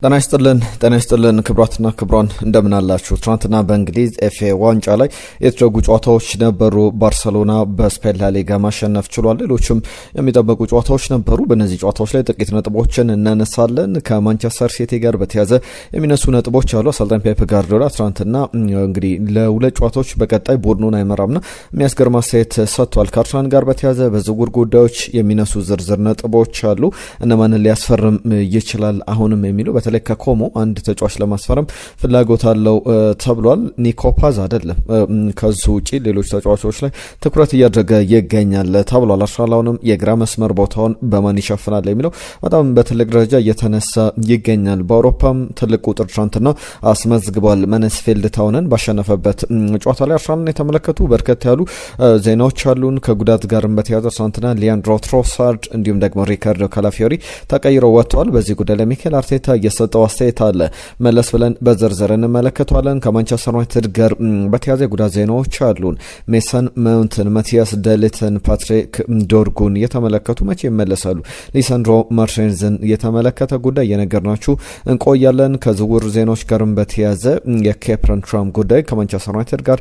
ጤና ይስጥልን ክብራትና ክብራን እንደምን አላችሁ? ትናንትና በእንግሊዝ ኤፍኤ ዋንጫ ላይ የተደረጉ ጨዋታዎች ነበሩ። ባርሴሎና በስፔን ላሊጋ ማሸነፍ ችሏል። ሌሎችም የሚጠበቁ ጨዋታዎች ነበሩ። በእነዚህ ጨዋታዎች ላይ ጥቂት ነጥቦችን እናነሳለን። ከማንቸስተር ሲቲ ጋር በተያያዘ የሚነሱ ነጥቦች አሉ። አሰልጣኝ ፔፕ ጋርዲዮላ ትናንትና እንግዲህ ለሁለት ጨዋታዎች በቀጣይ ቡድኑን አይመራምና የሚያስገርም አስተያየት ሰጥቷል። ከአርሰናል ጋር በተያያዘ በዝውውር ጉዳዮች የሚነሱ ዝርዝር ነጥቦች አሉ። እነማንን ሊያስፈርም ይችላል አሁንም የሚሉ በተለይ ከኮሞ አንድ ተጫዋች ለማስፈረም ፍላጎት አለው ተብሏል። ኒኮ ፓዝ አይደለም፣ ከሱ ውጪ ሌሎች ተጫዋቾች ላይ ትኩረት እያደረገ ይገኛል ተብሏል። አርሰናልም የግራ መስመር ቦታውን በማን ይሸፍናል የሚለው በጣም በትልቅ ደረጃ እየተነሳ ይገኛል። በአውሮፓም ትልቅ ቁጥር ትናንትና አስመዝግቧል። ማንስፊልድ ታውንን ባሸነፈበት ጨዋታ ላይ አርሰናልን የተመለከቱ በርከት ያሉ ዜናዎች አሉን። ከጉዳት ጋርም በተያያዘ ትናንትና ሊያንድሮ ትሮሳርድ እንዲሁም ደግሞ ሪካርዶ ካላፊዮሪ ተቀይረው ወጥተዋል። በዚህ ጉዳይ ላይ ሚኬል አርቴታ የሰጠው አስተያየት አለ። መለስ ብለን በዝርዝር እንመለከተዋለን። ከማንቸስተር ዩናይትድ ጋር በተያያዘ ጉዳት ዜናዎች አሉን። ሜሰን ማውንትን፣ ማቲያስ ደሊትን፣ ፓትሪክ ዶርጉን የተመለከቱ መቼ ይመለሳሉ? ሊሳንድሮ ማርቲኔዝን የተመለከተ ጉዳይ የነገርናችሁ እንቆያለን። ከዝውውር ዜናዎች ጋርም በተያያዘ የኬፕረን ትራም ጉዳይ ከማንቸስተር ዩናይትድ ጋር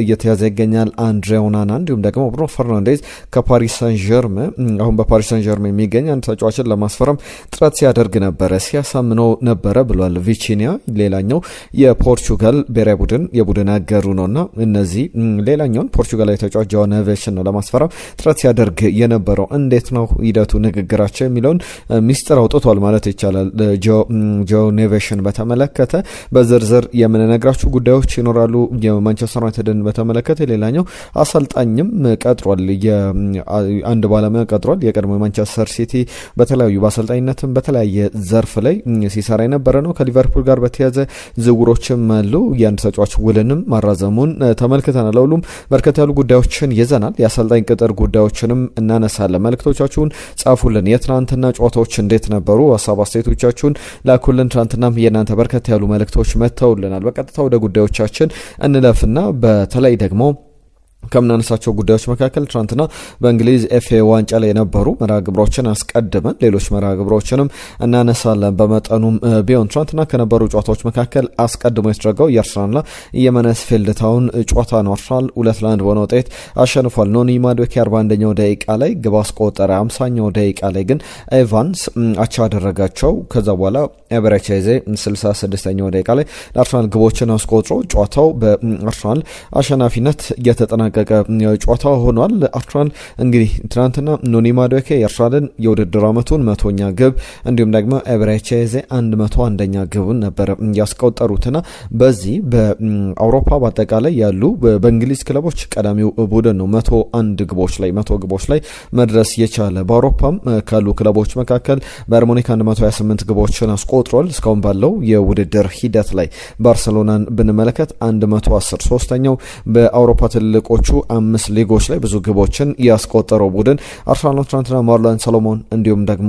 እየተያዘ ይገኛል። አንድሬ ኦናና እንዲሁም ደግሞ ብሩኖ ፈርናንዴዝ ከፓሪስ ሳን ዠርመን አሁን በፓሪስ ሳን ዠርመን የሚገኝ አንድ ተጫዋችን ለማስፈረም ጥረት ሲያደርግ ነበረ ሲያሳምነው ነበረ ብሏል። ቪቺኒያ ሌላኛው የፖርቹጋል ብሔራዊ ቡድን የቡድን አገሩ ነውና እነዚህ ሌላኛውን ፖርቹጋላዊ ተጫዋች ጆ ኔቬሽን ነው ለማስፈረም ጥረት ሲያደርግ የነበረው። እንዴት ነው ሂደቱ ንግግራቸው የሚለውን ሚስጥር አውጥቷል ማለት ይቻላል። ጆ ኔቬሽን በተመለከተ በዝርዝር የምንነግራችሁ ጉዳዮች ይኖራሉ። የማንቸስተር ዩናይትድን በተመለከተ ሌላኛው አሰልጣኝም ቀጥሯል፣ አንድ ባለሙያ ቀጥሯል። የቀድሞ ማንቸስተር ሲቲ በተለያዩ በአሰልጣኝነትም በተለያየ ዘርፍ ላይ ሲሰራ የነበረ ነው። ከሊቨርፑል ጋር በተያያዘ ዝውውሮችም አሉ። የአንድ ተጫዋች ውልንም ማራዘሙን ተመልክተናል። ለሁሉም በርከት ያሉ ጉዳዮችን ይዘናል። የአሰልጣኝ ቅጥር ጉዳዮችንም እናነሳለን። መልእክቶቻችሁን ጻፉልን። የትናንትና ጨዋታዎች እንዴት ነበሩ? ሀሳብ አስተያየቶቻችሁን ላኩልን። ትናንትናም የእናንተ በርከት ያሉ መልእክቶች መጥተውልናል። በቀጥታ ወደ ጉዳዮቻችን እንለፍና በተለይ ደግሞ ከምናነሳቸው ጉዳዮች መካከል ትናንትና በእንግሊዝ ኤፍኤ ዋንጫ ላይ የነበሩ መርሃ ግብሮችን አስቀድመን ሌሎች መርሃ ግብሮችንም እናነሳለን። በመጠኑም ቢሆን ትናንትና ከነበሩ ጨዋታዎች መካከል አስቀድሞ የተደረገው የአርሰናልና የማንስፊልድ ታውን ጨዋታ ነው። አርሰናል 2-1 በሆነ ውጤት አሸንፏል። ኖኒ ማዱዌኬ 41ኛው ደቂቃ ላይ ግብ አስቆጠረ። 50ኛው ደቂቃ ላይ ግን ኤቫንስ አቻ አደረጋቸው። ከዛ በኋላ ኤበረቺዜ 66ኛው ደቂቃ ላይ ለአርሰናል ግቦችን አስቆጥሮ ጨዋታው በአርሰናል አሸናፊነት እየተጠናቀቀ ጨዋታ ሆኗል። አርሰናል እንግዲህ ትናንትና ኖኒ ማዱዌኬ የአርሰናልን የውድድር ዓመቱን 100ኛ ግብ እንዲሁም ደግሞ ኤበረቺዜ 101ኛ ግቡን ነበር ያስቆጠሩትና በዚህ በአውሮፓ በአጠቃላይ ያሉ በእንግሊዝ ክለቦች ቀዳሚው ቡድን ነው። 100 ግቦች ላይ መድረስ የቻለ በአውሮፓም ካሉ ክለቦች መካከል ባየር ሙኒክ 128 ግቦችን አስቆጥሯል። እስካሁን ባለው የውድድር ሂደት ላይ ባርሴሎናን ብንመለከት 110 ሶስተኛው በአውሮፓ ትልቆቹ 5 ሊጎች ላይ ብዙ ግቦችን ያስቆጠረው ቡድን አርሰናል ትናንትና ማርሎን ሰሎሞን እንዲሁም ደግሞ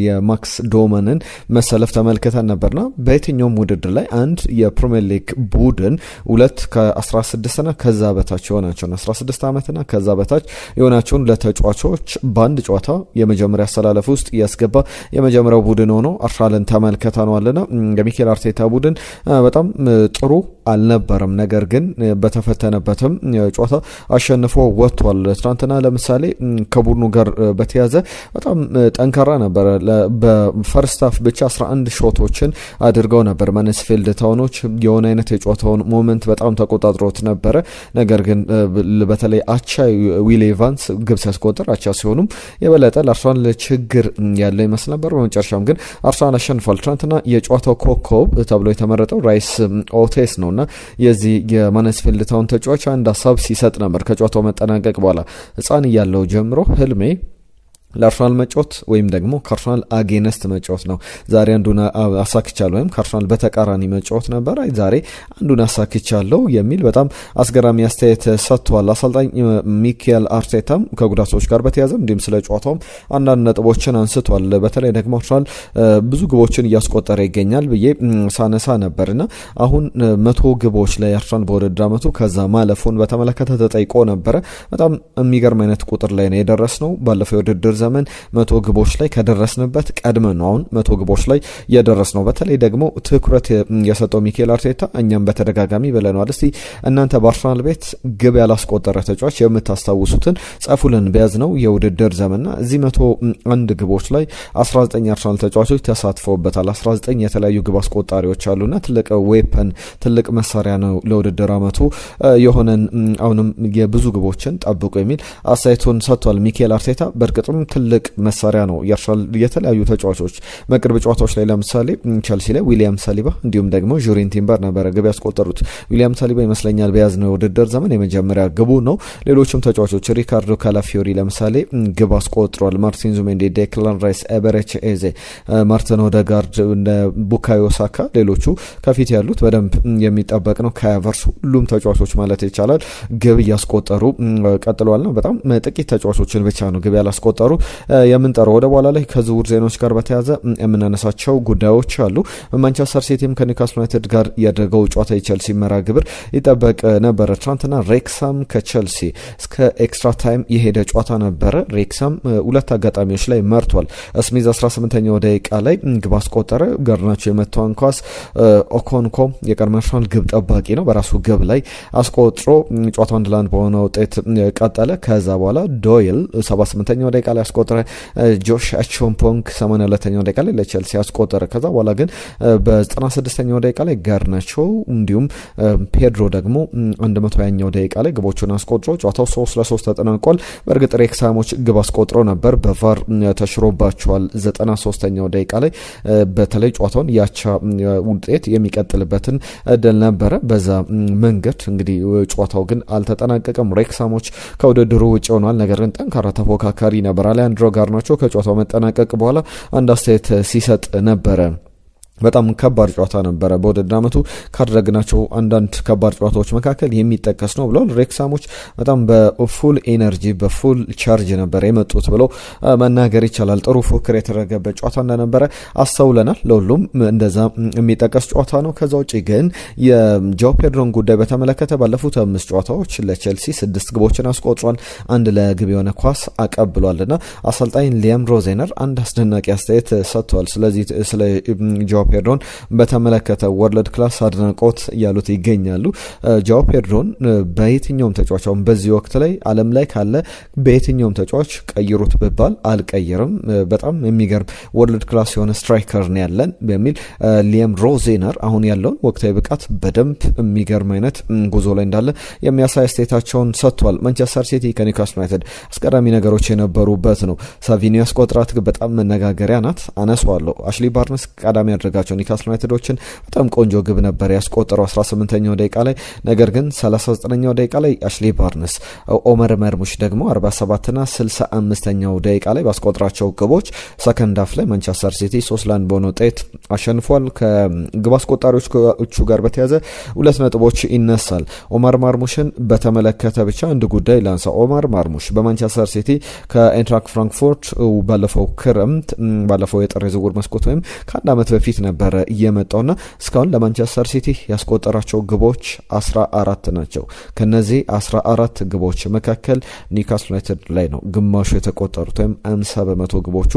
የማክስ ዶመንን መሰለፍ ተመልክተን ነበርና በየትኛውም ውድድር ላይ አንድ የፕሪሚየር ሊግ ቡድን 2 ከ16ና ከዛ በታች የሆናቸውን 16 ዓመትና ከዛ በታች የሆናቸውን ለተጫዋቾች በአንድ ጨዋታ የመጀመሪያ አሰላለፍ ውስጥ ያስገባ የመጀመሪያው ቡድን ሆኖ አርሰናልን ተመልክተናልና የሚኬል አርቴታ ቡድን በጣም ጥሩ አልነበረም። ነገር ግን በተፈተነበትም ጨዋታ አሸንፎ ወጥቷል። ትናንትና ለምሳሌ ከቡድኑ ጋር በተያዘ በጣም ጠንካራ ነበረ። በፈርስት ሃፍ ብቻ 11 ሾቶችን አድርገው ነበር ማንስፊልድ ታውኖች። የሆነ አይነት የጨዋታውን ሞመንት በጣም ተቆጣጥሮት ነበረ። ነገር ግን በተለይ አቻ ዊል ኤቫንስ ግብ ሲያስቆጥር አቻ ሲሆኑም የበለጠ ለአርሰናል ችግር ያለ ይመስል ነበር። በመጨረሻም ግን አርሰናል አሸንፏል። ትናንትና የጨዋታው ኮከብ ተብሎ የተመረጠው ራይስ ኦቴስ ነውና የዚህ የማንስፊልድ ታውን ተጫዋች አንድ ሀሳብ ሲሰጥ ነበር ከጨዋታው መጠናቀቅ በኋላ። ሕፃን እያለው ጀምሮ ህልሜ ለአርሰናል መጫወት ወይም ደግሞ ከአርሰናል አጌነስት መጫወት ነው። ዛሬ አንዱን አሳክቻለሁ ወይም ከአርሰናል በተቃራኒ መጫወት ነበር፣ ዛሬ አንዱን አሳክቻለሁ የሚል በጣም አስገራሚ አስተያየት ሰጥቷል። አሰልጣኝ ሚኬል አርቴታም ከጉዳቶች ጋር በተያያዘ እንዲሁም ስለ ጨዋታውም አንዳንድ ነጥቦችን አንስቷል። በተለይ ደግሞ አርሰናል ብዙ ግቦችን እያስቆጠረ ይገኛል ብዬ ሳነሳ ነበርና አሁን 100 ግቦች ላይ አርሰናል በውድድር ዓመቱ ከዛ ማለፉን በተመለከተ ተጠይቆ ነበረ። በጣም የሚገርም አይነት ቁጥር ላይ ነው የደረስነው። ባለፈው የውድድር ዘመን 100 ግቦች ላይ ከደረስንበት ቀድመን ነው አሁን 100 ግቦች ላይ የደረስ ነው። በተለይ ደግሞ ትኩረት የሰጠው ሚኬል አርቴታ እኛም በተደጋጋሚ ብለናል። እስቲ እናንተ በአርሰናል ቤት ግብ ያላስቆጠረ ተጫዋች የምታስታውሱትን ጻፉልን በያዝነው የውድድር ዘመንና እዚህ 101 ግቦች ላይ 19 አርሰናል ተጫዋቾች ተሳትፈውበታል። 19 የተለያዩ ግብ አስቆጣሪዎች አሉና ትልቅ ዌፐን ትልቅ መሳሪያ ነው ለውድድር አመቱ የሆነን አሁንም የብዙ ግቦችን ጠብቁ የሚል አስተያየቱን ሰጥቷል ሚኬል አርቴታ። በእርግጥም ትልቅ መሳሪያ ነው የአርሰናል የተለያዩ ተጫዋቾች በቅርብ ጨዋታዎች ላይ ለምሳሌ ቸልሲ ላይ ዊሊያም ሳሊባ እንዲሁም ደግሞ ጁሪን ቲምበር ነበረ ግብ ያስቆጠሩት። ዊሊያም ሳሊባ ይመስለኛል በያዝነው የውድድር ዘመን የመጀመሪያ ግቡ ነው። ሌሎችም ተጫዋቾች ሪካርዶ ካላፊዮሪ ለምሳሌ ግብ አስቆጥሯል። ማርቲን ዙሜንዲ፣ ዴክላን ራይስ፣ ኤበሬቺ ኤዜ፣ ማርቲን ኦዴጋርድ፣ ቡካዮ ሳካ ሌሎቹ ከፊት ያሉት በደንብ የሚጠበቅ ነው። ከቨርስ ሁሉም ተጫዋቾች ማለት ይቻላል ግብ እያስቆጠሩ ቀጥለዋል ነው። በጣም ጥቂት ተጫዋቾችን ብቻ ነው ግብ ያላስቆጠሩ የምንጠራው። ወደ በኋላ ላይ ከዝውውር ዜናዎች ጋር በተያያዘ የምናነሳቸው ጉዳዮች አሉ። ማንቸስተር ሲቲም ከኒውካስል ዩናይትድ ጋር ያደረገው ጨዋታ የቸልሲ መርሃ ግብር ይጠበቅ ነበረ። ትናንትና ሬክሳም ከቸልሲ እስከ ኤክስትራ ታይም የሄደ ጨዋታ ነበረ። ሬክሳም ሁለት አጋጣሚዎች ላይ መርቷል። ስሚዝ 18ኛው ደቂቃ ላይ ግብ አስቆጠረ። ጋርናቾ የመታውን ኳስ ኦኮንኮ የቀድሞ አርሰናል ግብ ጠባቂ ነው በራሱ ግብ ላይ አስቆጥሮ ጨዋታው 1-1 በሆነ ውጤት ቀጠለ። ከዛ በኋላ ዶይል 78ኛው ደቂቃ ላይ አስቆጠረ። ጆሽ አቾምፖንግ 82ኛው ደቂቃ ላይ ለቸልሲ አስቆጠረ። ከዛ በኋላ ግን በ96ኛው ደቂቃ ላይ ጋርናቾ እንዲሁም ፔድሮ ደግሞ 120ኛው ደቂቃ ላይ ግቦቹን አስቆጥሮ ጨዋታው 3-3 ተጠናቋል። በእርግጥ ሬክሳሞች ግብ አስቆጥሮ ነበር፣ በቫር ተሽሮባቸዋል 93ኛው ደቂቃ ላይ። በተለይ ጨዋታውን ያቻ ውጤት የሚቀጥልበትን እድል ነበረ። በዛ መንገድ እንግዲህ ጨዋታው ግን አልተጠናቀቀም። ሬክሳሞች ከውድድሩ ውጭ ሆኗል። ነገር ግን ጠንካራ ተፎካካሪ ነበር። አሌሃንድሮ ጋርናቾ ከጨዋታው መጠናቀቅ በኋላ አንድ አስተያየት ሲሰጥ ነበረ። በጣም ከባድ ጨዋታ ነበረ። በውድድር አመቱ ካደረግናቸው አንዳንድ ከባድ ጨዋታዎች መካከል የሚጠቀስ ነው ብለው ሬክሳሞች በጣም በፉል ኤነርጂ በፉል ቻርጅ ነበር የመጡት ብለው መናገር ይቻላል። ጥሩ ፉክክር የተደረገበት ጨዋታ እንደነበረ አስተውለናል። ለሁሉም እንደዛ የሚጠቀስ ጨዋታ ነው። ከዛ ውጭ ግን የጆ ፔድሮን ጉዳይ በተመለከተ ባለፉት 5 ጨዋታዎች ለቼልሲ 6 ግቦችን አስቆጥሯል። አንድ ለግብ የሆነ ኳስ አቀብሏልና አሰልጣኝ ሊያም ሮዜነር አንድ አስደናቂ አስተያየት ሰጥቷል። ስለዚህ ስለ ጆ ፔድሮን በተመለከተ ወርልድ ክላስ አድናቆት እያሉት ይገኛሉ። ጆ ፔድሮን በየትኛውም ተጫዋች አሁን በዚህ ወቅት ላይ ዓለም ላይ ካለ በየትኛውም ተጫዋች ቀይሩት ብባል አልቀይርም፣ በጣም የሚገርም ወርልድ ክላስ የሆነ ስትራይከር ነው ያለን በሚል ሊያም ሮዜነር አሁን ያለውን ወቅታዊ ብቃት በደንብ የሚገርም አይነት ጉዞ ላይ እንዳለ የሚያሳይ አስተያየታቸውን ሰጥቷል። ማንቸስተር ሲቲ ከኒውካስል ዩናይትድ አስገራሚ ነገሮች የነበሩበት ነው። ሳቪኒዮ ያስቆጥራት ግን በጣም መነጋገሪያ ናት። አነሷለሁ። አሽሊ ባርነስ ቀዳሚ ያደረጋቸው ኒውካስል ዩናይትዶችን በጣም ቆንጆ ግብ ነበር ያስቆጠረው 18ኛው ደቂቃ ላይ። ነገር ግን 39ኛው ደቂቃ ላይ አሽሊ ባርነስ፣ ኦመር መርሙሽ ደግሞ 47ና 65ኛው ደቂቃ ላይ ባስቆጠራቸው ግቦች ሰከንድ ሃፍ ላይ ማንቸስተር ሲቲ 3-1 በሆነ ውጤት አሸንፏል። ከግብ አስቆጣሪዎቹ ጋር በተያያዘ 2 ነጥቦች ይነሳል። ኦመር ማርሙሽን በተመለከተ ብቻ አንድ ጉዳይ ላንሳ። ኦመር ማርሙሽ በማንቸስተር ሲቲ ከኤንትራክት ፍራንክፎርት ባለፈው ክረምት ባለፈው የጥር የዝውውር መስኮት ወይም ከአንድ ዓመት በፊት ነበረ እየመጣውና እስካሁን ለማንቸስተር ሲቲ ያስቆጠራቸው ግቦች 14 ናቸው። ከነዚህ 14 ግቦች መካከል ኒውካስል ዩናይትድ ላይ ነው ግማሹ የተቆጠሩት ወይም 50% ግቦቹ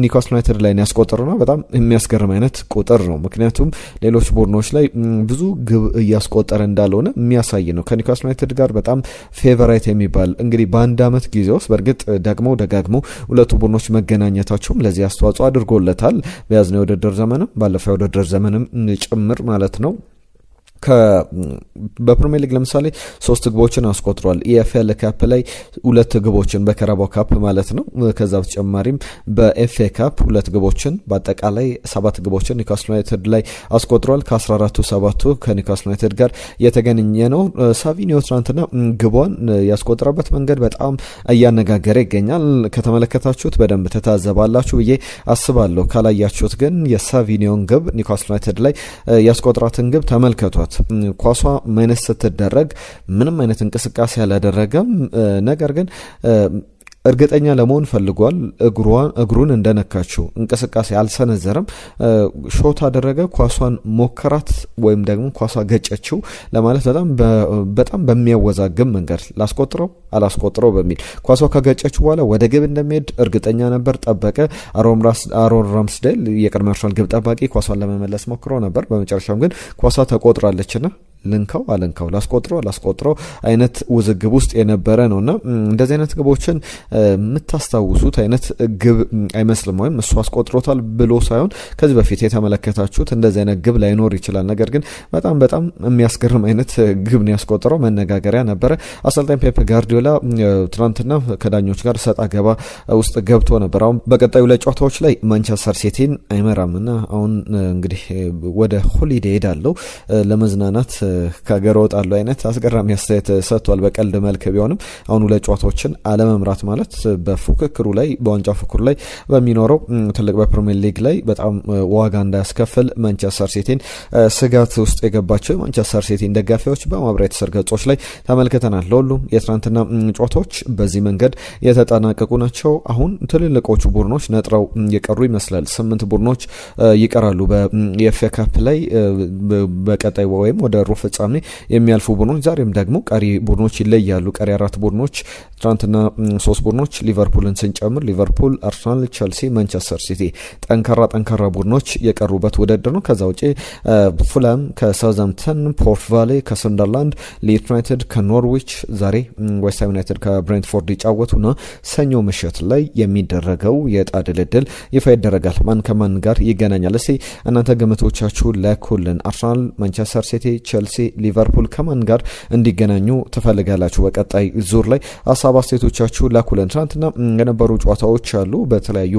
ኒውካስል ዩናይትድ ላይ ያስቆጠሩና በጣም የሚያስገርም አይነት ቁጥር ነው። ምክንያቱም ሌሎች ቡድኖች ላይ ብዙ ግብ እያስቆጠረ እንዳልሆነ የሚያሳይ ነው። ከኒውካስል ዩናይትድ ጋር በጣም ፌቨራይት የሚባል እንግዲህ በአንድ ዓመት ጊዜ ውስጥ በእርግጥ ደግሞ ደጋግሞ ሁለቱ ቡድኖች መገናኘታቸውም ለዚህ አስተዋጽኦ አድርጎለታል። በያዝነው የውድድር ዘመንም ባለፈው የውድድር ዘመንም ጭምር ማለት ነው። በፕሪሚየር ሊግ ለምሳሌ 3 ግቦችን አስቆጥሯል። ኢኤፍኤል ካፕ ላይ 2 ግቦችን በካራባኦ ካፕ ማለት ነው። ከዛ በተጨማሪም በኤፍኤ ካፕ 2 ግቦችን በአጠቃላይ 7 ግቦችን ኒውካስል ዩናይትድ ላይ አስቆጥሯል። ከ14ቱ 7ቱ ከኒውካስል ዩናይትድ ጋር የተገናኘ ነው። ሳቪኒዮ ትናንትና ግቧን ያስቆጠረበት መንገድ በጣም እያነጋገረ ይገኛል። ከተመለከታችሁት በደንብ ተታዘባላችሁ ብዬ አስባለሁ። ካላያችሁት ግን የሳቪኒዮን ግብ ኒውካስል ዩናይትድ ላይ ያስቆጠራትን ግብ ተመልከቷት። ኳሷ ማይነስ ስትደረግ ምንም አይነት እንቅስቃሴ አላደረገም። ነገር ግን እርግጠኛ ለመሆን ፈልጓል። እግሩን እንደነካችው እንቅስቃሴ አልሰነዘረም። ሾት አደረገ፣ ኳሷን ሞከራት ወይም ደግሞ ኳሷ ገጨችው ለማለት በጣም በሚያወዛግብ መንገድ ላስቆጥረው አላስቆጥረው በሚል ኳሷ ከገጨችው በኋላ ወደ ግብ እንደሚሄድ እርግጠኛ ነበር፣ ጠበቀ። አሮን ራምስዴል የቀድሞ አርሰናል ግብ ጠባቂ ኳሷን ለመመለስ ሞክሮ ነበር። በመጨረሻም ግን ኳሷ ተቆጥራለችና ልንካው አልንካው ላስቆጥረው አይነት ውዝግብ ውስጥ የነበረ ነውና እንደዚህ አይነት ግቦችን የምታስታውሱት አይነት ግብ አይመስልም። ወይም እሱ አስቆጥሮታል ብሎ ሳይሆን ከዚህ በፊት የተመለከታችሁት እንደዚህ አይነት ግብ ላይኖር ይችላል። ነገር ግን በጣም የሚያስገርም አይነት ግብ ነው ያስቆጠረው። መነጋገሪያ ነበረ። አሰልጣኝ ፔፕ ጋርዲዮላ ትናንትና ከዳኞች ጋር ሰጣ ገባ ውስጥ ገብቶ ነበር። አሁን በቀጣዩ ለጨዋታዎች ላይ ማንቸስተር ሲቲን አይመራምና አሁን እንግዲህ ወደ ሆሊዴይ ሄዳለሁ ለመዝናናት ከሀገር ወጣሉ አይነት አስገራሚ አስተያየት ሰጥቷል። በቀልድ መልክ ቢሆንም አሁን ሁለት ጨዋታዎችን አለመምራት ማለት በፉክክሩ ላይ በዋንጫ ፉክክሩ ላይ በሚኖረው ትልቅ በፕሪሚየር ሊግ ላይ በጣም ዋጋ እንዳያስከፍል ማንቸስተር ሲቲን ስጋት ውስጥ የገባቸው የማንቸስተር ሲቲን ደጋፊዎች በማህበራዊ ትስስር ገጾች ላይ ተመልክተናል። ለሁሉም የትናንትና ጨዋታዎች በዚህ መንገድ የተጠናቀቁ ናቸው። አሁን ትልልቆቹ ቡድኖች ነጥረው የቀሩ ይመስላል። 8 ቡድኖች ይቀራሉ በኤፍኤ ካፕ ላይ በቀጣይ ወይም ወደ ሩብ ፍጻሜ የሚያልፉ ቡድኖች። ዛሬም ደግሞ ቀሪ ቡድኖች ይለያሉ። ቀሪ 4 ቡድኖች ትናንትና 3 ቡድኖች ሊቨርፑልን ስንጨምር ሊቨርፑል፣ አርሰናል፣ ቸልሲ፣ ማንቸስተር ሲቲ ጠንካራ ቡድኖች የቀሩበት ውድድር ነው። ከዛ ውጪ ፉላም ከሳውዛምፕተን፣ ፖርት ቫሌ ከሰንደርላንድ፣ ሊድስ ዩናይትድ ከኖርዊች፣ ዛሬ ዌስትሃም ዩናይትድ ከብሬንትፎርድ ይጫወቱና ሰኞ ምሽት ላይ የሚደረገው የዕጣ ድልድል ይፋ ይደረጋል። ማን ከማን ጋር ይገናኛል? እስቲ እናንተ ግምቶቻችሁ ላኩልን። አርሰናል፣ ማንቸስተር ሲቲ፣ ቸልሲ፣ ሊቨርፑል ከማን ጋር እንዲገናኙ ትፈልጋላችሁ? በቀጣይ ዙር ላይ ሀሳብ አስተያየቶቻችሁ ላኩልን። ትናንትና የነበሩ ጨዋታዎች አሉ በተለያዩ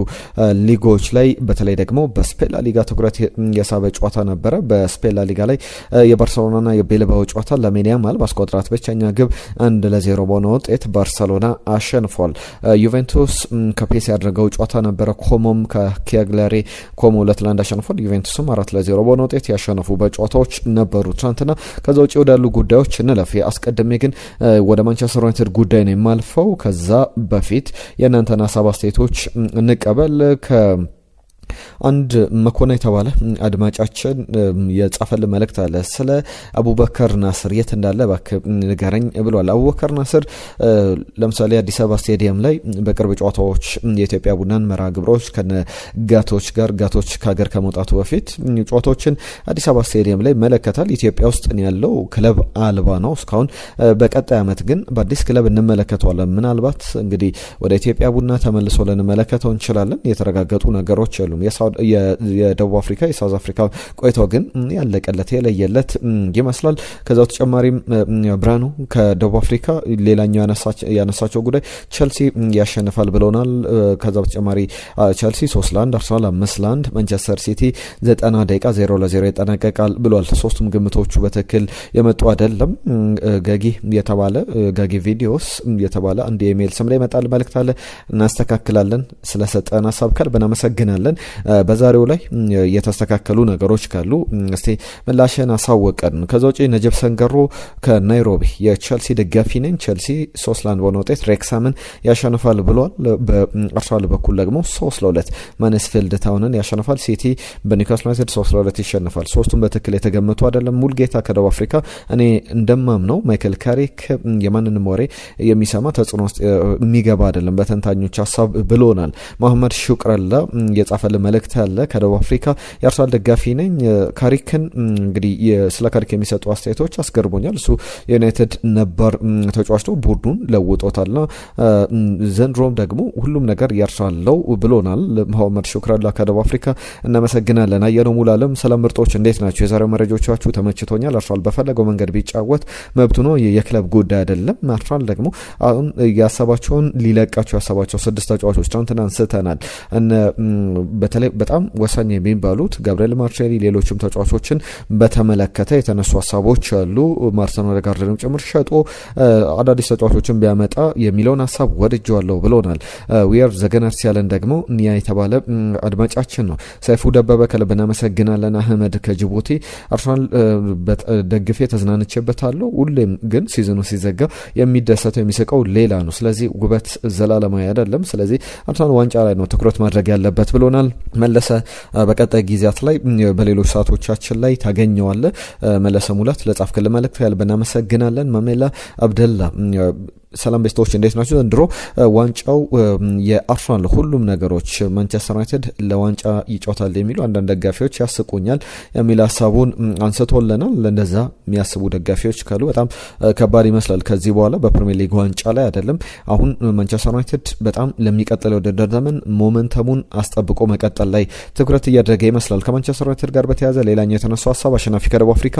ሊጎች ላይ። በተለይ ደግሞ በስፔን ላሊጋ ትኩረት የሳበ ጨዋታ ነበረ። በስፔን ላሊጋ ላይ የባርሰሎናና የቤልባኦ ጨዋታ ላሚን ያማል ባስቆጠራት ብቸኛ ግብ 1-0 በሆነ ውጤት ባርሰሎና አሸንፏል። ዩቬንቱስ ከፔስ ያደረገው ጨዋታ ነበረ። ኮሞም ከኪያግላሪ ኮሞ 2-1 አሸንፏል። ዩቬንቱስም 4-0 በሆነ ውጤት ያሸነፉ በጨዋታዎች ነበሩ ትናንትና። ከዛ ውጭ ወዳሉ ጉዳዮች እንለፍ። አስቀድሜ ግን ወደ ማንቸስተር ዩናይትድ ጉዳይ ነው የማልፈው። ከዛ በፊት የእናንተን ሀሳብ አስተያየቶች እንቀበል። አንድ መኮንን የተባለ አድማጫችን የጻፈል መልእክት አለ። ስለ አቡበከር ናስር የት እንዳለ እባክህ ንገረኝ ብሏል። አቡበከር ናስር ለምሳሌ አዲስ አበባ ስቴዲየም ላይ በቅርብ ጨዋታዎች የኢትዮጵያ ቡናን መርሃ ግብሮች ከነ ጋቶች ከሀገር ከመውጣቱ በፊት ጨዋታዎችን አዲስ አበባ ስቴዲየም ላይ መለከታል። ኢትዮጵያ ውስጥ ያለው ክለብ አልባ ነው እስካሁን። በቀጣይ ዓመት ግን በአዲስ ክለብ እንመለከተዋለን። ምናልባት እንግዲህ ወደ ኢትዮጵያ ቡና ተመልሶ ልንመለከተው እንችላለን። የተረጋገጡ ነገሮች የሉም። የደቡብ አፍሪካ የሳውዝ አፍሪካ ቆይታው ግን ያለቀለት የለየለት ይመስላል። ከዛው ተጨማሪም ብራኑ ከደቡብ አፍሪካ ሌላኛው ያነሳቸው ጉዳይ ቸልሲ ያሸንፋል ብለውናል። ከዛ በተጨማሪ ቸልሲ 3-1፣ አርሰናል 5-1፣ ማንቸስተር ሲቲ 90 ደቂቃ 0-0 ይጠናቀቃል ብሏል። ሶስቱም ግምቶቹ በትክክል የመጡ አይደለም። ጋጊ ቪዲዮስ የተባለ አንድ የኢሜይል ስም ላይ ይመጣል መልእክት አለ። እናስተካክላለን። ስለሰጠን ሀሳብ ከልብ እናመሰግናለን። በዛሬው ላይ የተስተካከሉ ነገሮች ካሉ እስቲ ምላሽን አሳወቀን። ከዛ ውጪ ነጅብ ሰንገሮ ከናይሮቢ የቸልሲ ደጋፊ ነኝ፣ ቸልሲ 3-1 በሆነ ውጤት ሬክሳምን ያሸንፋል ብሏል። በአርሰናል በኩል ደግሞ 3-2 ማንስፊልድ ታውንን ያሸንፋል። ሲቲ በኒውካስል ዩናይትድ 3-2 ይሸንፋል። ሶስቱም በትክክል የተገመቱ አይደለም። ሙልጌታ ከደቡብ አፍሪካ እኔ እንደማምነው ማይክል ካሪክ የማንንም ወሬ የሚሰማ ተጽዕኖ ውስጥ የሚገባ አይደለም በተንታኞች ሀሳብ ብሎናል። መሐመድ ሹቅረላ የጻፈል መልእክት አለ ከደቡብ አፍሪካ የአርሰናል ደጋፊ ነኝ። ካሪክን እንግዲህ ስለ ካሪክ የሚሰጡ አስተያየቶች አስገርሞኛል። እሱ የዩናይትድ ነባር ተጫዋች ነው፣ ቡድኑን ለውጦታልና ዘንድሮም ደግሞ ሁሉም ነገር ያርሳለው ብሎናል። መሐመድ ሹክራላ ከደቡብ አፍሪካ እናመሰግናለን። አየነው ሙሉዓለም ሰላም ምርጦች እንዴት ናቸው? የዛሬው መረጃዎቻችሁ ተመችቶኛል። አርሰናል በፈለገው መንገድ ቢጫወት መብቱ ነው፣ የክለብ ጉዳይ አይደለም። አርሰናል ደግሞ አሁን ያሰባቸውን ሊለቃቸው ያሰባቸው 6 ተጫዋቾች ትናንትና አንስተናል። በተለይ በጣም ወሳኝ የሚባሉት ጋብሪኤል ማርቲኔሊ ሌሎችም ተጫዋቾችን በተመለከተ የተነሱ ሀሳቦች አሉ። ማርቲን ኦዴጋርድንም ጭምር ሸጦ አዳዲስ ተጫዋቾችን ቢያመጣ የሚለውን ሀሳብ ወድጀዋለሁ ብሎናል። ዊር ዘገነርስ ያለን ደግሞ ኒያ የተባለ አድማጫችን ነው። ሰይፉ ደበበ ከልብ እናመሰግናለን። አህመድ ከጅቡቲ አርሰናል ደግፌ ተዝናንቼበታለሁ። ሁሌም ግን ሲዝኑ ሲዘጋ የሚደሰተው የሚስቀው ሌላ ነው። ስለዚህ ውበት ዘላለማዊ አይደለም። ስለዚህ አርሰናል ዋንጫ ላይ ነው ትኩረት ማድረግ ያለበት ብሎናል። መለሰ በቀጣይ ጊዜያት ላይ በሌሎች ሰዓቶቻችን ላይ ታገኘዋለ። መለሰ ሙላት ለጻፍክልን መልእክት ከልብ እናመሰግናለን። ማሜላ አብደላ ሰላም ቤስቶች እንዴት ናቸው? ዘንድሮ ዋንጫው የአርሰናል ሁሉም ነገሮች ማንቸስተር ዩናይትድ ለዋንጫ ይጫወታል የሚሉ አንዳንድ ደጋፊዎች ያስቁኛል የሚል ሀሳቡን አንስቶልናል። ለእንደዛ የሚያስቡ ደጋፊዎች ካሉ በጣም ከባድ ይመስላል። ከዚህ በኋላ በፕሪሚየር ሊግ ዋንጫ ላይ አይደለም። አሁን ማንቸስተር ዩናይትድ በጣም ለሚቀጥለው ውድድር ዘመን ሞመንተሙን አስጠብቆ መቀጠል ላይ ትኩረት እያደረገ ይመስላል። ከማንቸስተር ዩናይትድ ጋር በተያያዘ ሌላኛው የተነሳው ሀሳብ አሸናፊ ከደቡብ አፍሪካ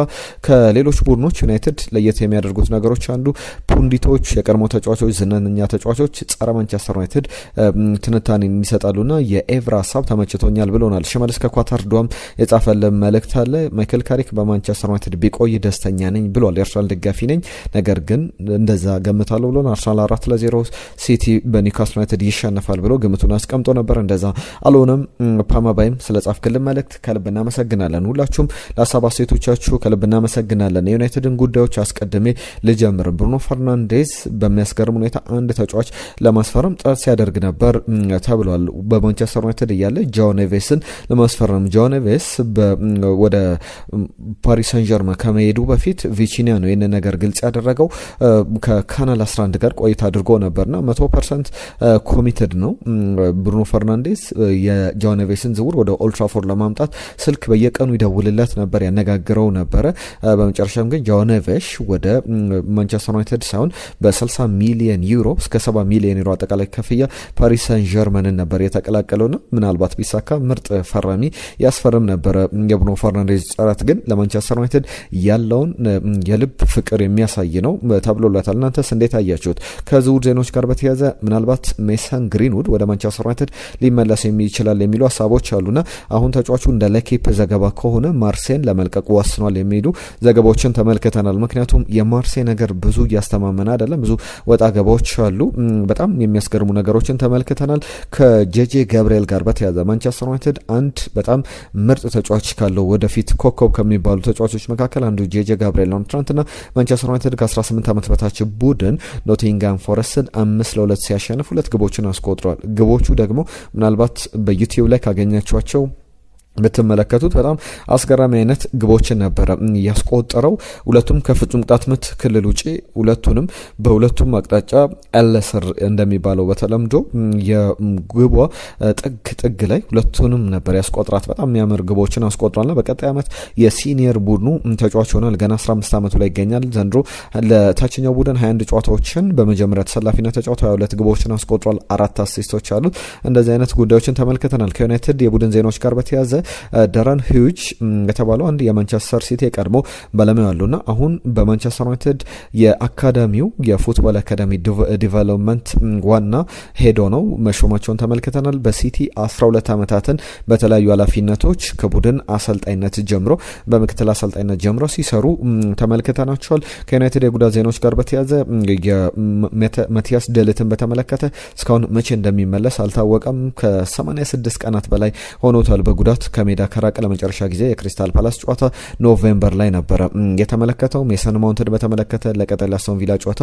ከሌሎች ቡድኖች ዩናይትድ ለየት የሚያደርጉት ነገሮች አንዱ ፑንዲቶች የቀድሞ ተጫዋቾች ዝነኛ ተጫዋቾች ጸረ ማንቸስተር ዩናይትድ ትንታኔን ይሰጣሉና የኤቭራ ሀሳብ ተመችቶኛል ብሎናል። ሽመልስ ከኳታር ዶም የጻፈልን መልእክት አለ። ማይክል ካሪክ በማንቸስተር ዩናይትድ ቢቆይ ደስተኛ ነኝ ብሏል። የአርሰናል ደጋፊ ነኝ ነገር ግን እንደዛ ገምታለሁ ብሎናል። አርሰናል 4-0 ሲቲ በኒውካስል ዩናይትድ ይሸነፋል ብሎ ግምቱን አስቀምጦ ነበር። እንደዛ አልሆነም። ፓማባይም ስለ ጻፍክልን መልእክት ከልብ እናመሰግናለን። ሁላችሁም ለሀሳብ አስተያየቶቻችሁ ከልብ እናመሰግናለን። የዩናይትድን ጉዳዮች አስቀድሜ ልጀምር። ብሩኖ ፈርናንዴዝ በሚያስገርም ሁኔታ አንድ ተጫዋች ለማስፈረም ጥረት ሲያደርግ ነበር ተብሏል። በማንቸስተር ዩናይትድ እያለ ጆao ኔቬስን ለማስፈረም ጆao ኔቬስ ወደ ፓሪስ ሰን ጀርመን ከመሄዱ በፊት ቪቺኒያ ነው ይህንን ነገር ግልጽ ያደረገው። ከካናል 11 ጋር ቆይታ አድርጎ ነበርና 100% ኮሚትድ ነው። ብሩኖ ፈርናንዴዝ የጆao ኔቬስን ዝውውር ወደ ኦልድ ትራፎርድ ለማምጣት ስልክ በየቀኑ ይደውልለት ነበር፣ ያነጋግረው ነበረ። በመጨረሻም ግን ጆao ኔቬስ ወደ ማንቸስተር ዩናይትድ ሳይሆን በ60 ሚሊዮን ዩሮ እስከ 70 ሚሊዮን ዩሮ አጠቃላይ ክፍያ ፓሪስ ሰን ጀርመንን ነበር የተቀላቀለውና ምናልባት ቢሳካ ምርጥ ፈራሚ ያስፈርም ነበረ። የብሩኖ ፈርናንዴዝ ጥረት ግን ለማንቸስተር ዩናይትድ ያለውን የልብ ፍቅር የሚያሳይ ነው ተብሎላታል። እናንተስ እንዴት አያችሁት? ከዝውውር ዜናዎች ጋር በተያያዘ ምናልባት ሜሰን ግሪንውድ ወደ ማንቸስተር ዩናይትድ ሊመለስ ይችላል የሚሉ ሀሳቦች አሉና አሁን ተጫዋቹ እንደ ለኬፕ ዘገባ ከሆነ ማርሴን ለመልቀቅ ወስኗል የሚሉ ዘገባዎችን ተመልክተናል። ምክንያቱም የማርሴ ነገር ብዙ እያስተማመነ አይደለም። ብዙ ወጣ ገባዎች አሉ። በጣም የሚያስገርሙ ነገሮችን ተመልክተናል። ከጄጄ ገብርኤል ጋር በተያያዘ ማንቸስተር ዩናይትድ አንድ በጣም ምርጥ ተጫዋች ካለው ወደፊት ኮከብ ከሚባሉ ተጫዋቾች መካከል አንዱ ጄጄ ገብርኤል ነው። ትናንትና ማንቸስተር ዩናይትድ ከ18 ዓመት በታች ቡድን ኖቲንጋም ፎረስትን 5-2 ሲያሸንፍ 2 ግቦችን አስቆጥሯል። ግቦቹ ደግሞ ምናልባት በዩቲዩብ ላይ ካገኛቸዋቸው ብትመለከቱት በጣም አስገራሚ አይነት ግቦችን ነበረ ያስቆጠረው። ሁለቱም ከፍጹም ቅጣት ምት ክልል ውጪ፣ ሁለቱንም በሁለቱም አቅጣጫ ኤልሰር እንደሚባለው በተለምዶ የግቧ ጥግ ላይ ሁለቱንም ነበር ያስቆጥራት። በጣም የሚያምር ግቦችን አስቆጥሯልና በቀጣይ ዓመት የሲኒየር ቡድኑ ተጫዋች ሆኗል። ገና 15 ዓመቱ ላይ ይገኛል። ዘንድሮ ለታችኛው ቡድን 21 ጨዋታዎችን በመጀመሪያ ተሰላፊነት ተጫውቶ 22 ግቦችን አስቆጥሯል። 4 አሲስቶች አሉት። እንደዚህ አይነት ጉዳዮችን ተመልክተናል። ከዩናይትድ የቡድን ዜናዎች ጋር በተያያዘ ደረን ሂውጅ የተባለው አንድ የማንቸስተር ሲቲ የቀድሞ ባለሙያ አሉና አሁን በማንቸስተር ዩናይትድ የአካዳሚው የፉትቦል አካዳሚ ዲቨሎፕመንት ዋና ሄዶ ነው መሾማቸውን ተመልክተናል። በሲቲ 12 ዓመታትን በተለያዩ ኃላፊነቶች ከቡድን አሰልጣኝነት ጀምሮ በምክትል አሰልጣኝነት ጀምሮ ሲሰሩ ተመልክተናቸዋል። ከዩናይትድ የጉዳት ዜናዎች ጋር በተያያዘ ማቲያስ ደልትን በተመለከተ እስካሁን መቼ እንደሚመለስ አልታወቀም። ከ86 ቀናት በላይ ሆኖታል በጉዳት ከሜዳ ከራቀ። ለመጨረሻ ጊዜ የክሪስታል ፓላስ ጨዋታ ኖቬምበር ላይ ነበረ የተመለከተው። ሜሰን ማውንትን በተመለከተ ለቀጣይ አስቶን ቪላ ጨዋታ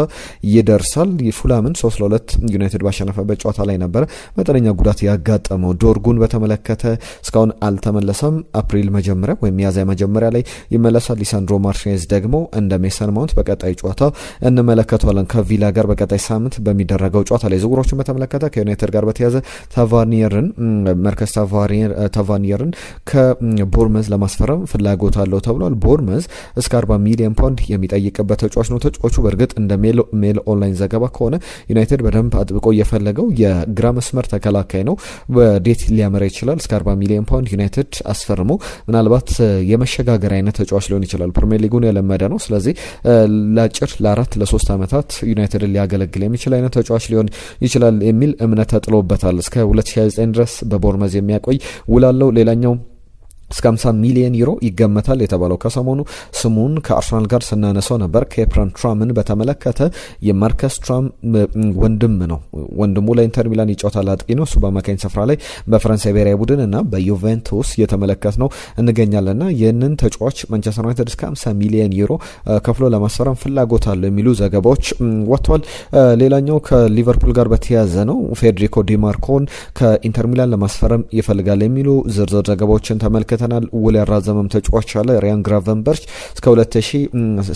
ይደርሳል። ፉላምን 3-2 ዩናይትድ ባሸነፈበት ጨዋታ ላይ ነበረ መጠነኛ ጉዳት ያጋጠመው። ዶርጉን በተመለከተ እስካሁን አልተመለሰም። አፕሪል መጀመሪያ ወይም ሚያዝያ መጀመሪያ ላይ ይመለሳል። ሊሳንድሮ ማርቲኔዝ ደግሞ እንደ ሜሰን ማውንት በቀጣይ ጨዋታ እንመለከተዋለን ከቪላ ጋር በቀጣይ ሳምንት በሚደረገው ጨዋታ ላይ። ዝውውሮችን በተመለከተ ከዩናይትድ ጋር በተያያዘ ታቫኒየርን መርከስ ታቫኒየርን ከቦርመዝ ለማስፈረም ፍላጎት አለው ተብሏል። ቦርመዝ እስከ 40 ሚሊዮን ፓውንድ የሚጠይቅበት ተጫዋች ነው። ተጫዋቹ በእርግጥ እንደ ሜል ኦንላይን ዘገባ ከሆነ ዩናይትድ በደንብ አጥብቆ እየፈለገው የግራ መስመር ተከላካይ ነው። ወዴት ሊያመራ ይችላል? እስከ 40 ሚሊዮን ፓውንድ ዩናይትድ አስፈርሞ ምናልባት የመሸጋገር አይነት ተጫዋች ሊሆን ይችላል። ፕሪሚየር ሊጉን የለመደ ነው። ስለዚህ ለአጭር ለ4 ለ3 ዓመታት ዩናይትድን ሊያገለግል የሚችል አይነት ተጫዋች ሊሆን ይችላል የሚል እምነት ተጥሎበታል። እስከ 2029 ድረስ በቦርመዝ የሚያቆይ ውል አለው። ሌላኛው እስከ 50 ሚሊዮን ዩሮ ይገመታል የተባለው ከሰሞኑ ስሙን ከአርሰናል ጋር ስናነሳው ነበር። ኬፕረን ትራምን በተመለከተ የማርከስ ትራም ወንድም ነው። ወንድሙ ለኢንተር ሚላን ይጫወታል፣ አጥቂ ነው። እሱ በአማካኝ ስፍራ ላይ በፈረንሳይ ብሔራዊ ቡድን እና በዩቬንቱስ እየተመለከት ነው እንገኛለንና ይህንን ተጫዋች ማንቸስተር ዩናይትድ እስከ 50 ሚሊዮን ዩሮ ከፍሎ ለማስፈረም ፍላጎት አለው የሚሉ ዘገባዎች ወጥቷል። ሌላኛው ከሊቨርፑል ጋር በተያያዘ ነው። ፌዴሪኮ ዲማርኮን ከኢንተር ሚላን ለማስፈረም ይፈልጋል የሚሉ ዝርዝር ዘገባዎችን ተመልክተናል። ውል ያራዘመም ተጫዋች አለ። ሪያን ግራቨንበርች እስከ 2032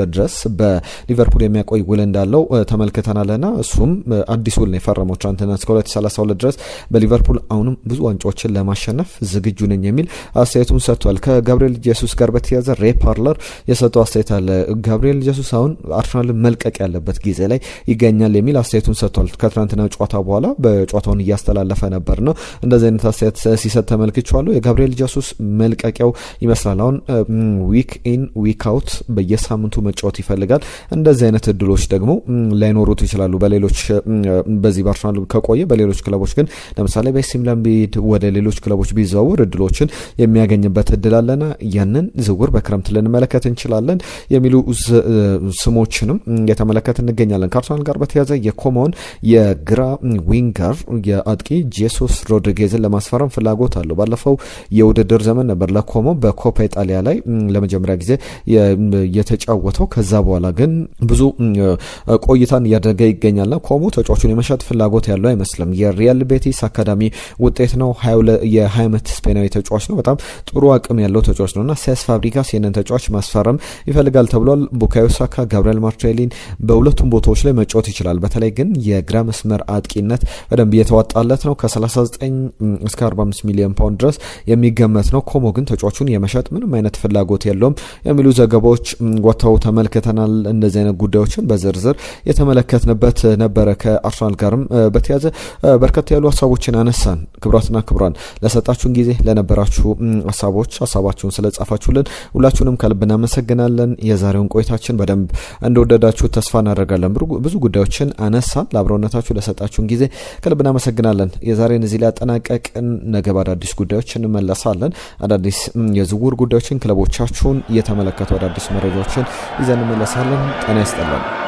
ድረስ በሊቨርፑል የሚያቆይ ውል እንዳለው ተመልክተናልና እሱም አዲስ ውል ነው የፈረመው ትናንትና እስከ 2032 ድረስ በሊቨርፑል አሁንም ብዙ ዋንጫዎችን ለማሸነፍ ዝግጁ ነኝ የሚል አስተያየቱን ሰጥቷል። ከጋብሪኤል ጄሱስ ጋር በተያያዘ ሬ ፓርለር የሰጠው አስተያየት አለ። ጋብሪኤል ጄሱስ አሁን አርሰናልን መልቀቅ ያለበት ጊዜ ላይ ይገኛል የሚል አስተያየቱን ሰጥቷል። ከትናንትና ጨዋታ በኋላ በጨዋታውን እያስተላለፈ ነበር ነው እንደዚህ አይነት አስተያየት ሲሰጥ ተመልክቻለሁ። የጋብሪኤል ጄሱስ መልቀቂያው ይመስላል። አሁን ዊክ ኢን ዊክ አውት በየሳምንቱ መጫወት ይፈልጋል። እንደዚህ አይነት እድሎች ደግሞ ላይኖሩት ይችላሉ። በሌሎች በዚህ በአርሰናል ከቆየ በሌሎች ክለቦች ግን ለምሳሌ በኤሲ ሚላን ቢሄድ ወደ ሌሎች ክለቦች ቢዘዋወር እድሎችን የሚያገኝበት እድል አለና ያንን ዝውውር በክረምት ልንመለከት እንችላለን የሚሉ ስሞችንም የተመለከት እንገኛለን። ከአርሰናል ጋር በተያያዘ የኮሞን የግራ ዊንገር የአጥቂ ጄሱስ ሮድሪጌዝን ለማስፈረም ፍላጎት አለው። ባለፈው የውድድር ዘመን ነበር ለኮሞ በኮፓ ኢጣሊያ ላይ ለመጀመሪያ ጊዜ የተጫወተው። ከዛ በኋላ ግን ብዙ ቆይታን እያደረገ ይገኛልና ኮሞ ተጫዋቹን የመሸጥ ፍላጎት ያለው አይመስልም። የሪያል ቤቲስ አካዳሚ ውጤት ነው። የ20 ዓመት ስፔናዊ ተጫዋች ነው። በጣም ጥሩ አቅም ያለው ተጫዋች ነውና ሴስ ፋብሪጋስ ይህንን ተጫዋች ማስፈረም ይፈልጋል ተብሏል። ቡካዮ ሳካ፣ ጋብሪኤል ማርቲኔሊን በሁለቱም ቦታዎች ላይ መጫወት ይችላል። በተለይ ግን የግራ መስመር አጥቂነት በደንብ እየተዋጣለት ነው። ከ39 እስከ 45 ሚሊዮን ፓውንድ ድረስ የሚገመት ነው። ኮሞ ግን ተጫዋቹን የመሸጥ ምንም አይነት ፍላጎት የለውም የሚሉ ዘገባዎች ወጥተው ተመልክተናል። እንደዚህ አይነት ጉዳዮችን በዝርዝር የተመለከትንበት ነበረ። ከአርሰናል ጋርም በተያያዘ በርከት ያሉ ሀሳቦችን አነሳን። ክቡራትና ክቡራን ለሰጣችሁን ጊዜ ለነበራችሁ ሀሳባችሁን ስለጻፋችሁልን ሁላችሁንም ከልብ እናመሰግናለን። የዛሬውን ቆይታችን በደንብ እንደወደዳችሁ ተስፋ እናደርጋለን። ብዙ ጉዳዮችን አነሳን። ለአብሮነታችሁ ለሰጣችሁን ጊዜ ከልብ እናመሰግናለን። የዛሬን እዚህ ላይ አጠናቀቅን። ነገ በአዳዲስ ጉዳዮች እንመለሳለን። አዳዲስ የዝውውር ጉዳዮችን ክለቦቻችሁን እየተመለከቱ አዳዲስ መረጃዎችን ይዘን እንመለሳለን። ጤና ይስጥልን።